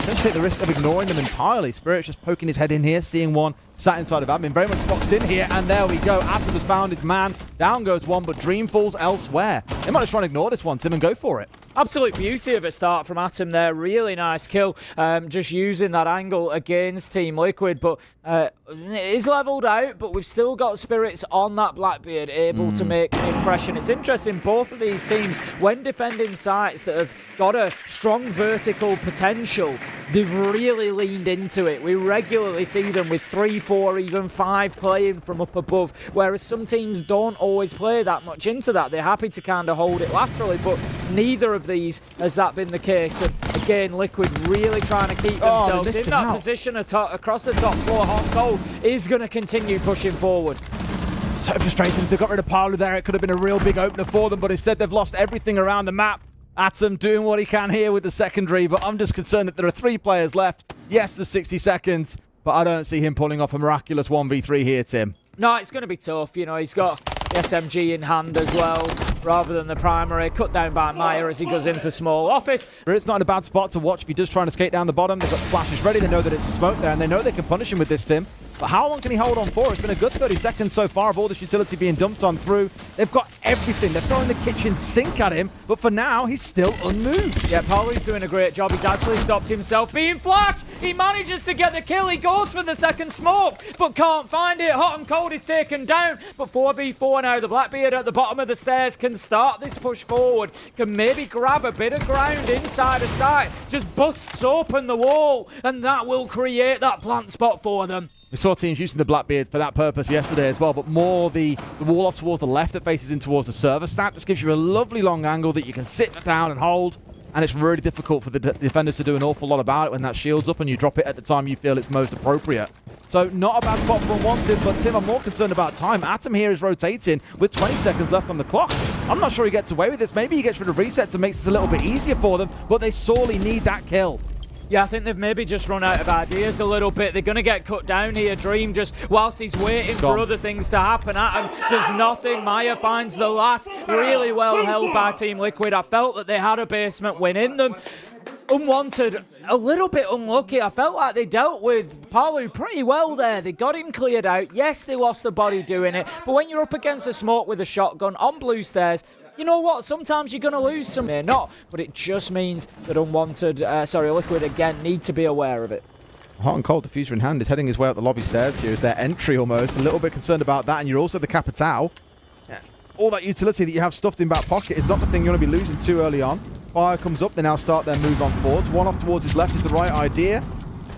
let's take the risk of ignoring them entirely. Spirits just poking his head in here, seeing one sat inside of admin, very much boxed in here, and there we go. Atom has found his man. Down goes one, but Dream falls elsewhere. They might just try and ignore this one, Tim, and go for it. Absolute beauty of a start from Atom there. Really nice kill. Just using that angle against Team Liquid, but it is levelled out, but we've still got Spirits on that Blackbeard, able to make an impression. It's interesting, both of these teams, when defending sites that have got a strong vertical potential, they've really leaned into it. We regularly see them with 3, 4, even 5 playing from up above, whereas some teams don't always play that much into that. They're happy to kind of hold it laterally, but neither of these has that been the case. And again, Liquid really trying to keep themselves in that position across the top floor. Hot and Cold is going to continue pushing forward. So frustrating. If they got rid of Palu there, it could have been a real big opener for them, but instead they've lost everything around the map. Atom doing what he can here with the secondary, but I'm just concerned that there are 3 players left. Yes, there's 60 seconds, but I don't see him pulling off a miraculous 1v3 here, Tim. No, it's going to be tough. You know, he's got the SMG in hand as well, rather than the primary. Cut down by Maya as he goes into small office. It's not in a bad spot to watch if he does try and skate down the bottom. They've got the flashes ready. They know that it's a smoke there, and they know they can punish him with this, Tim. But how long can he hold on for? It's been a good 30 seconds so far of all this utility being dumped on through. They've got everything. They're throwing the kitchen sink at him, but for now, he's still unmoved. Yeah, Palu's doing a great job. He's actually stopped himself being flashed. He manages to get the kill. He goes for the second smoke, but can't find it. Hot and Cold is taken down, but 4v4 now. The Blackbeard at the bottom of the stairs can start this push forward, can maybe grab a bit of ground inside of sight, just busts open the wall, and that will create that plant spot for them. We saw teams using the Blackbeard for that purpose yesterday as well, but more the wall off towards the left that faces in towards the server stack just gives you a lovely long angle that you can sit down and hold, and it's really difficult for the defenders to do an awful lot about it when that shield's up and you drop it at the time you feel it's most appropriate. So not a bad spot for Unwanted, but Tim, I'm more concerned about time. Atom here is rotating with 20 seconds left on the clock. I'm not sure he gets away with this. Maybe he gets rid of resets and makes this a little bit easier for them, but they sorely need that kill. Yeah, I think they've maybe just run out of ideas a little bit. They're going to get cut down here. Dream just, whilst he's waiting for other things to happen at him, there's nothing. Maya finds the last. Really well held by Team Liquid. I felt that they had a basement win in them. Unwanted, a little bit unlucky. I felt like they dealt with Palu pretty well there. They got him cleared out. Yes, they lost the body doing it. But when you're up against a smoke with a shotgun on blue stairs, you know what? Sometimes you're going to lose some. They're not, but it just means that Liquid again need to be aware of it. Hot and Cold diffuser in hand is heading his way up the lobby stairs here as their entry almost. A little bit concerned about that, and you're also the Capitao. Yeah. All that utility that you have stuffed in back pocket is not the thing you're going to be losing too early on. Fire comes up, they now start their move on forwards. One off towards his left is the right idea.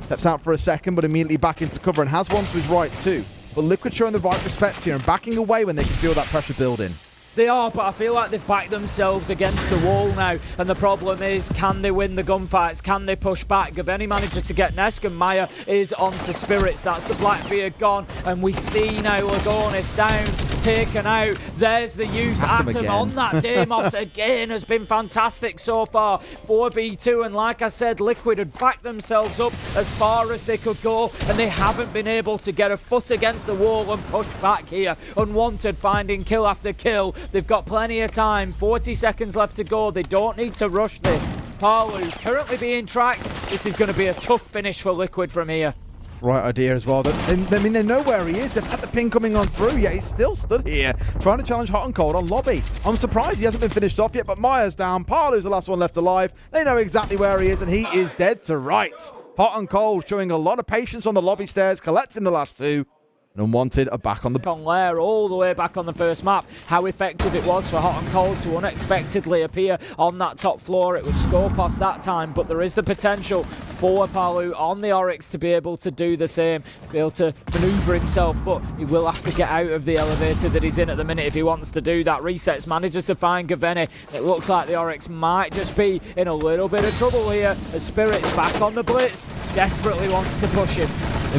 Steps out for a second, but immediately back into cover and has one to his right too. But Liquid showing the right respect here and backing away when they can feel that pressure building. They are, but I feel like they've backed themselves against the wall now. And the problem is, can they win the gunfights? Can they push back? Gaveni manages to get Nesk, and Maya is onto Spirits. That's the Blackbeard gone. And we see now Lagonis down, taken out. There's the use. Atom on that. Deimos again has been fantastic so far. 4v2, and like I said, Liquid had backed themselves up as far as they could go, and they haven't been able to get a foot against the wall and push back here. Unwanted finding kill after kill. They've got plenty of time. 40 seconds left to go. They don't need to rush this. Palu currently being tracked. This is going to be a tough finish for Liquid from here. Right idea as well. I mean, they know where he is. They've had the ping coming on through, yet he's still stood here trying to challenge Hot and Cold on lobby. I'm surprised he hasn't been finished off yet, but Maya's down. Palu's the last one left alive. They know exactly where he is, and he is dead to rights. Hot and Cold showing a lot of patience on the lobby stairs, collecting the last two. And Unwanted are back on the Lair all the way back on the first map. How effective it was for Hot and Cold to unexpectedly appear on that top floor. It was Scorpos that time, but there is the potential for Palu on the Oryx to be able to do the same, be able to maneuver himself, but he will have to get out of the elevator that he's in at the minute if he wants to do that. Resets, manages to find Gaveni. It looks like the Oryx might just be in a little bit of trouble here as Spirit's back on the blitz, desperately wants to push him.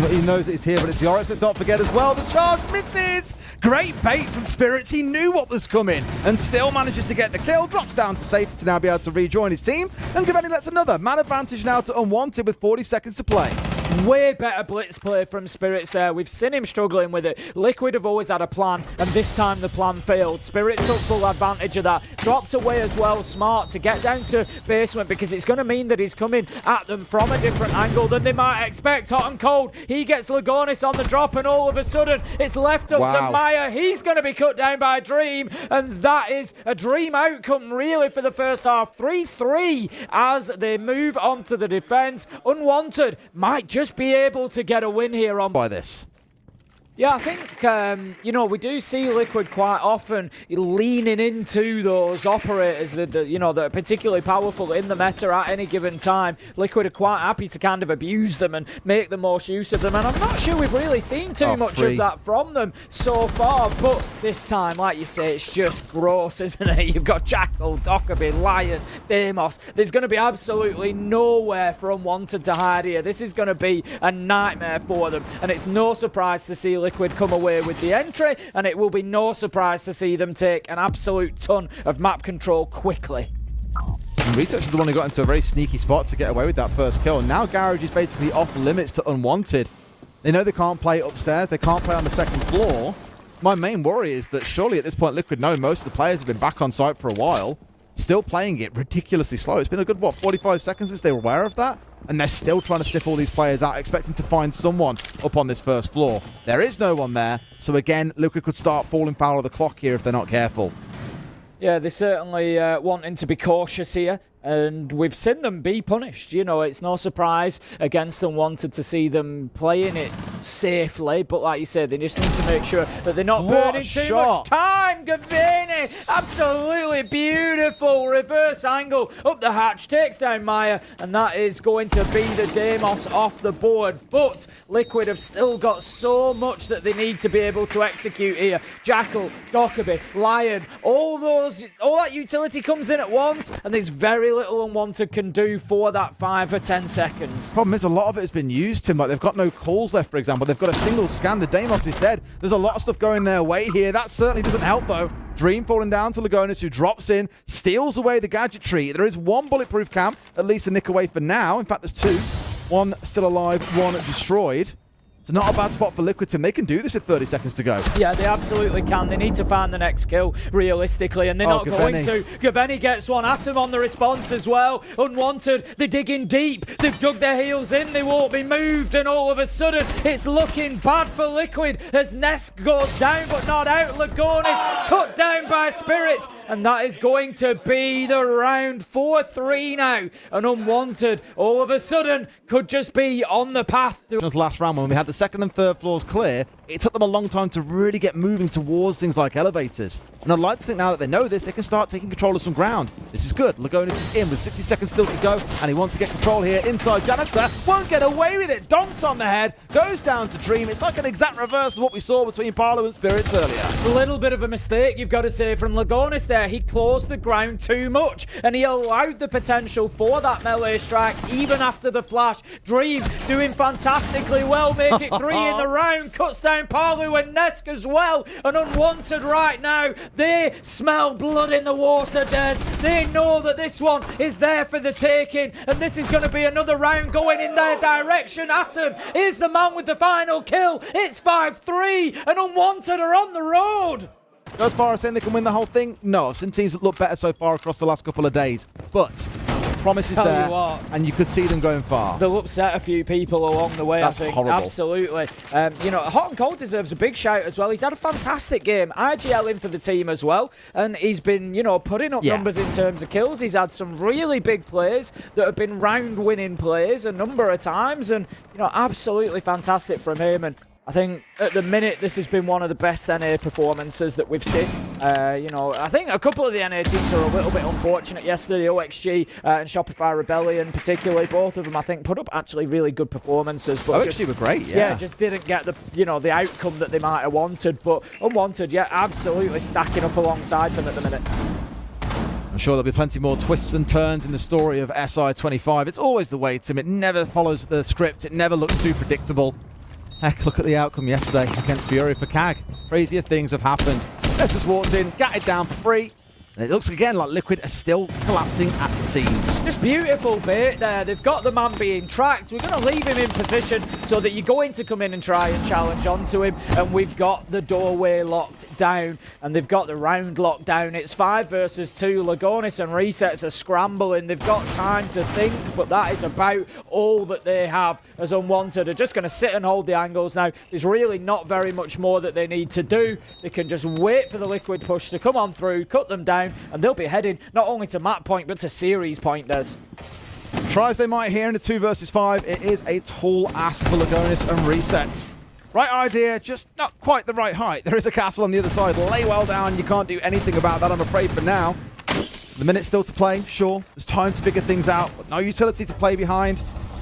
He knows it's here, but it's the Oryx. Let's not forget as well. The charge misses. Great bait from Spirits. He knew what was coming and still manages to get the kill. Drops down to safety to now be able to rejoin his team. And Gaveni lets another. Man advantage now to Unwanted with 40 seconds to play. Way better blitz play from Spirits there. We've seen him struggling with it. Liquid have always had a plan, and this time the plan failed. Spirits took full advantage of that. Dropped away as well, smart, to get down to basement, because it's going to mean that he's coming at them from a different angle than they might expect. Hot and Cold, he gets Lagonis on the drop, and all of a sudden, it's left up to Maya. He's going to be cut down by Dream, and that is a Dream outcome, really, for the first half. 3-3 as they move on to the defense. Unwanted might just be able to get a win here on by this. Yeah, I think, we do see Liquid quite often leaning into those operators that are particularly powerful in the meta at any given time. Liquid are quite happy to kind of abuse them and make the most use of them, and I'm not sure we've really seen too much of that from them so far, but this time, like you say, it's just gross, isn't it? You've got Jackal, Dockerby, Lion, Deimos. There's going to be absolutely nowhere for Unwanted to hide here. This is going to be a nightmare for them, and it's no surprise to see Liquid come away with the entry, and it will be no surprise to see them take an absolute ton of map control quickly. And Research is the one who got into a very sneaky spot to get away with that first kill. And now Garage is basically off limits to Unwanted. They know they can't play upstairs. They can't play on the second floor. My main worry is that surely at this point Liquid know most of the players have been back on site for a while. Still playing it ridiculously slow. It's been a good, 45 seconds since they were aware of that? And they're still trying to sniff all these players out, expecting to find someone up on this first floor. There is no one there. So again, Liquid could start falling foul of the clock here if they're not careful. Yeah, they're certainly wanting to be cautious here, and we've seen them be punished. You know, it's no surprise against Unwanted to see them playing it safely, but like you said, they just need to make sure that they're not burning too much time. Gavini, absolutely beautiful reverse angle up the hatch, takes down Maya, and that is going to be the Deimos off the board. But Liquid have still got so much that they need to be able to execute here. Jackal, Dockerby, Lion, all that utility comes in at once, and there's very little Unwanted can do for that 5 or 10 seconds. Problem is, a lot of it has been used, Tim. Like, they've got no calls left, for example. They've got a single scan. The Deimos is dead. There's a lot of stuff going their way here. That certainly doesn't help, though. Dream falling down to Lagonis, who drops in, steals away the gadgetry. There is one bulletproof cam, at least a nick away for now. In fact, there's two. One still alive, one destroyed. So not a bad spot for Liquid, Tim. They can do this with 30 seconds to go. Yeah, they absolutely can. They need to find the next kill, realistically, and they're not going to. Gaveni gets one. Atom on the response as well. Unwanted, they're digging deep. They've dug their heels in. They won't be moved, and all of a sudden, it's looking bad for Liquid as Nesk goes down, but not out. Lagonis cut down by Spirits, and that is going to be the round. 4-3 now, and Unwanted, all of a sudden, could just be on the path to... Last round, when we had the second and third floors clear, it took them a long time to really get moving towards things like elevators. And I'd like to think now that they know this, they can start taking control of some ground. This is good. Lagonis is in with 60 seconds still to go, and he wants to get control here inside. Janitor won't get away with it. Donked on the head, goes down to Dream. It's like an exact reverse of what we saw between Parlo and Spirits earlier. A little bit of a mistake, you've got to say, from Lagonis there. He closed the ground too much, and he allowed the potential for that melee strike even after the flash. Dream doing fantastically well, make it 3 in the round, cuts down Parlu and Nesk as well, and Unwanted right now, they smell blood in the water, Des. They know that this one is there for the taking, and this is going to be another round going in their direction. Atom is the man with the final kill. It's 5-3, and Unwanted are on the road. As far as saying they can win the whole thing, no. I've seen teams that look better so far across the last couple of days, but promise is there, and you could see them going far. They'll upset a few people along the way, That's I think. horrible. Absolutely. You know, Hot and Cold deserves a big shout as well. He's had a fantastic game. IGL in for the team as well, and he's been, you know, putting up numbers in terms of kills. He's had some really big plays that have been round-winning plays a number of times, and, you know, absolutely fantastic from him. And I think at the minute this has been one of the best NA performances that we've seen. You know, I think a couple of the NA teams were a little bit unfortunate yesterday. OXG and Shopify Rebellion particularly, both of them I think put up actually really good performances. But OXG were great, yeah, just didn't get the, you know, the outcome that they might have wanted. But Unwanted, yeah, absolutely stacking up alongside them at the minute. I'm sure there'll be plenty more twists and turns in the story of SI25. It's always the way, Tim. It never follows the script. It never looks too predictable. Heck, look at the outcome yesterday against Fury for CAG. Crazier things have happened. Let's just walked in, got it down for free. And it looks again like Liquid are still collapsing at the seams. Just beautiful bait there. They've got the man being tracked. We're going to leave him in position so that you're going to come in and try and challenge onto him. And we've got the doorway locked down. And they've got the round locked down. It's 5 versus 2. Lagonis and Resets are scrambling. They've got time to think, but that is about all that they have as Unwanted. They're just going to sit and hold the angles now. There's really not very much more that they need to do. They can just wait for the Liquid push to come on through, cut them down, and they'll be heading not only to map point but to series point, Des. Tries they might here in the 2 versus 5. It is a tall ask for Lagonis and Resets. Right idea, just not quite the right height. There is a castle on the other side. Lay well down. You can't do anything about that, I'm afraid, for now. The minute's still to play, sure. There's time to figure things out, but no utility to play behind.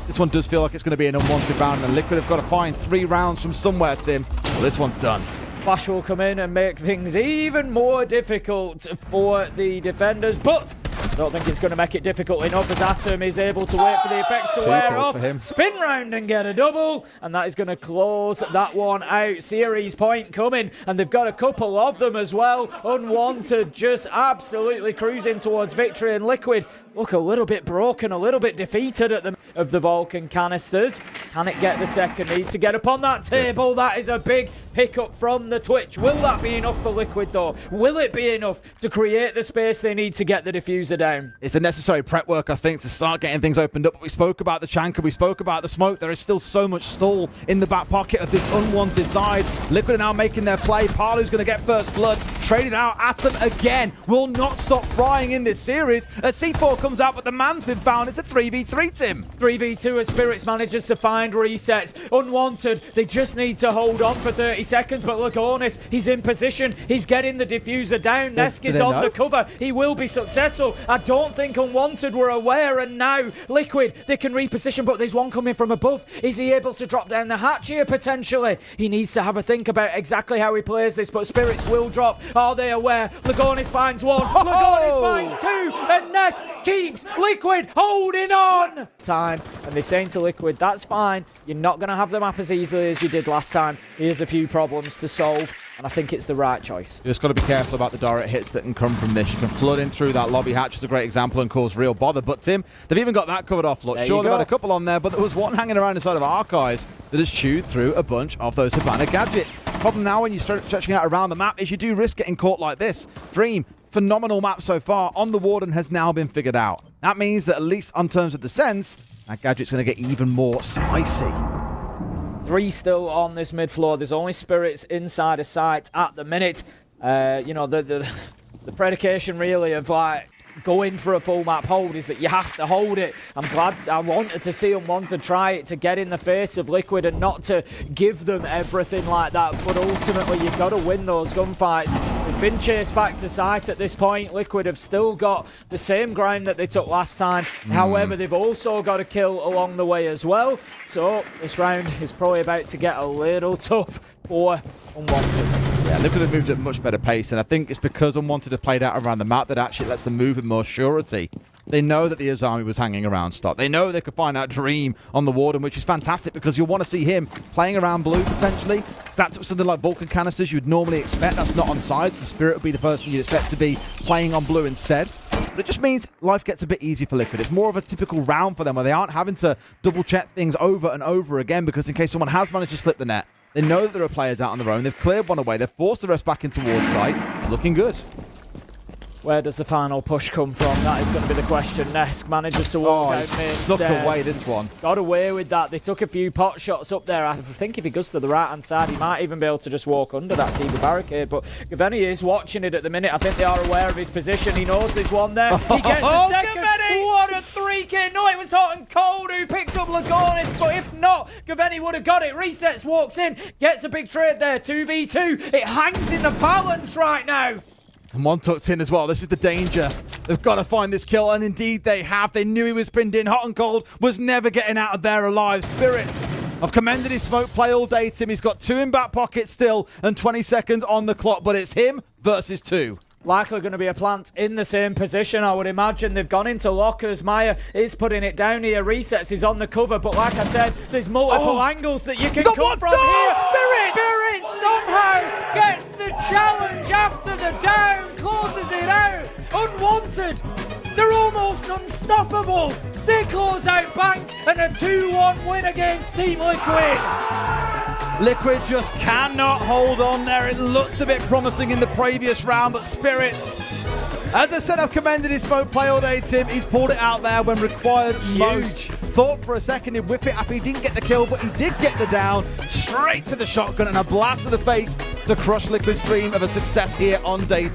This one does feel like it's going to be an unwanted round, and Liquid have got to find 3 rounds from somewhere, Tim. Well, this one's done. Flash will come in and make things even more difficult for the defenders, but I don't think it's going to make it difficult enough as Atom is able to wait for the effects to wear off. Spin round and get a double, and that is going to close that one out. Series point coming, and they've got a couple of them as well. Unwanted just absolutely cruising towards victory, and Liquid look a little bit broken, a little bit defeated at the of the Vulcan canisters. Can it get the second? Needs to get up on that table. That is a big pickup from the Twitch. Will that be enough for Liquid though? Will it be enough to create the space they need to get the diffuser down? It's the necessary prep work, I think, to start getting things opened up. We spoke about the Chanka, we spoke about the smoke. There is still so much stall in the back pocket of this Unwanted side. Liquid are now making their play. Palu's going to get first blood. Traded out. Atom again will not stop frying in this series. C4 comes out, but the man's been found. It's a 3v3, Tim. 3v2 as Spirits manages to find resets. Unwanted, they just need to hold on for 30 seconds, but look, Ornis, he's in position. He's getting the diffuser down. Nesk is on the cover. He will be successful. I don't think Unwanted were aware, and now Liquid, they can reposition, but there's one coming from above. Is he able to drop down the hatch here, potentially? He needs to have a think about exactly how he plays this, but Spirits will drop. Are they aware? Lagonis finds one. Lagonis finds two, and Nesk keeps Liquid holding on. Time, and they're saying to Liquid, that's fine. You're not going to have the map as easily as you did last time. Here's a few problems to solve, and I think it's the right choice. You just got to be careful about the direct hits that can come from this. You can flood in through that lobby hatch is a great example and cause real bother. But Tim, they've even got that covered off. Look, sure, they've had a couple on there, but there was one hanging around inside of Archives that has chewed through a bunch of those Havana gadgets. Problem now when you start stretching out around the map is you do risk getting caught like this. Dream, phenomenal map so far. On the Warden has now been figured out. That means that at least on terms of the Sens, that gadget's going to get even more spicy. 3 still on this mid floor. There's only Spirits inside of sight at the minute. You know, the predication really of like going for a full map hold is that you have to hold it. I'm glad I wanted to see Unwanted try it to get in the face of Liquid and not to give them everything like that, but ultimately you've got to win those gunfights. They've been chased back to site at this point. Liquid have still got the same ground that they took last time. However, they've also got a kill along the way as well. So this round is probably about to get a little tough for Unwanted. Yeah, Liquid have moved at a much better pace, and I think it's because Unwanted have played out around the map that actually lets them move with more surety. They know that the Azami was hanging around stock. They know they could find out Dream on the Warden, which is fantastic because you'll want to see him playing around blue potentially. Stacked up something like Vulcan canisters you would normally expect. That's not on sides. The Spirit would be the person you'd expect to be playing on blue instead. But it just means life gets a bit easier for Liquid. It's more of a typical round for them where they aren't having to double check things over and over again because in case someone has managed to slip the net, they know that there are players out on their own. They've cleared one away. They've forced the rest back in towards site. It's looking good. Where does the final push come from? That is going to be the question. Nesk manages to walk out main snuck away this one. Got away with that. They took a few pot shots up there. I think if he goes to the right-hand side, he might even be able to just walk under that Kiba barricade. But Gaveni is watching it at the minute. I think they are aware of his position. He knows there's one there. He gets a second. Gaveni! What a 3K. No, it was Hot and Cold who picked up Lagonis. But if not, Gaveni would have got it. Resets, walks in, gets a big trade there. 2v2. It hangs in the balance right now. And one tucked in as well. This is the danger. They've got to find this kill, and indeed they have. They knew he was pinned in. Hot and Cold was never getting out of there alive. Spirits, I've commended his smoke play all day, Tim. He's got 2 in back pocket still and 20 seconds on the clock, but it's him versus 2. Likely going to be a plant in the same position, I would imagine. They've gone into lockers. Maya is putting it down here. Resets is on the cover, but like I said, there's multiple angles that you can come from here. Spirit somehow gets the challenge after the down, closes it out. Unwanted, they're almost unstoppable. They close out Bank and a 2-1 win against Team Liquid. Liquid just cannot hold on there. It looked a bit promising in the previous round, but Spirits, as I said, I've commended his smoke play all day, Tim. He's pulled it out there when required most. Thought for a second he'd whip it after he didn't get the kill, but he did get the down. Straight to the shotgun and a blast to the face to crush Liquid's dream of a success here on day 2.